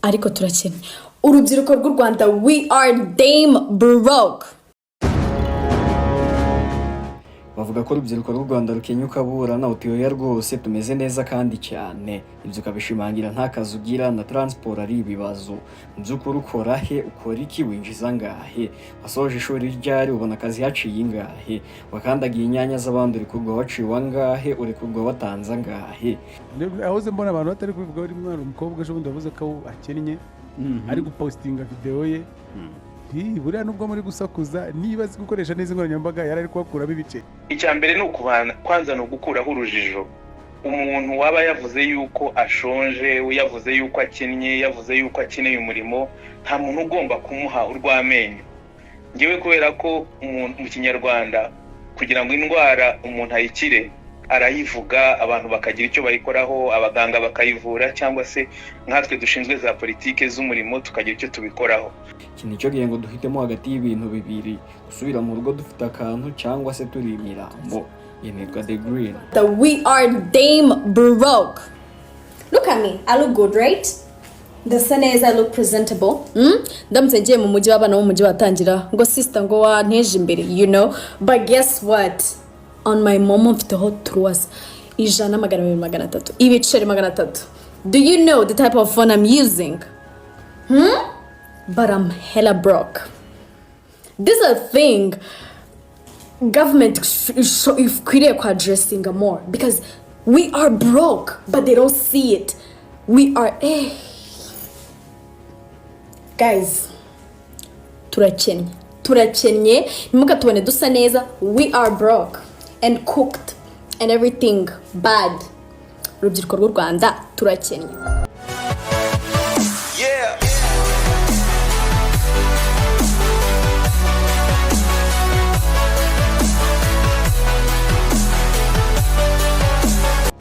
ariko turakennye. Urubyiruko rw'u Rwanda, we are damn broke. bavuga ko urubyiruko rw'u Rwanda rukennye ukabura na utiyoya rwose tumeze neza kandi cyane. Ibyo ukabishimangira nta kazi ugira na transport ari ibibazo. Mu by'ukuri ukora he, ukora iki, winjiza ngahe? Wasoje ishuri ryari, ubona akazi haciye ingahe? Wakandagiye inyanya z'abandi uri kugwa waciwe angahe, uri kugwa watanze angahe? Ahoze mbona abantu batari kubivuga bari mwana umukobwa ejo bundi yavuze ko akennye ari gupostinga video ye. Buriya nubwo muri gusakuza niba azi gukoresha neza inkoranyambaga yari ari kubakuramo ibice. Icya mbere ni ukubana kwanza no gukuraho urujijo. Umuntu waba yavuze yuko ashonje, yavuze yuko akennye, yavuze yuko akeneye umurimo, nta muntu ugomba kumuha urw'amenyo. Ngewe kubera ko mu Kinyarwanda kugira ngo indwara umuntu ayikire arayivuga, abantu bakagira icyo bayikoraho, abaganga bakayivura, cyangwa se nkatwe dushinzwe za politike z'umurimo tukagira icyo tubikoraho. Iki nicyo gihe ngo duhitemo hagati y'ibintu bibiri, gusubira mu rugo dufite akantu cyangwa se turi imirambo. Yenetwa The Green. We are damn broke. Look at me, I look good, right? Ndasa neza, I look presentable. Ndamutse ngiye mu mujyi w'abana bo mu mujyi watangira ngo sister ngo wanteje imbere, you know. But guess what? On my mom mfite ho truas 100,200 ibiceri 300. Do you know the type of phone I'm using? But I'm hella broke. This is a thing government if create addressing more, because we are broke but they don't see it. We are guys, turakennye nimuka tubone dusa neza. We are broke and cooked and everything bad. Urubyiruko rw'u Rwanda turakennye.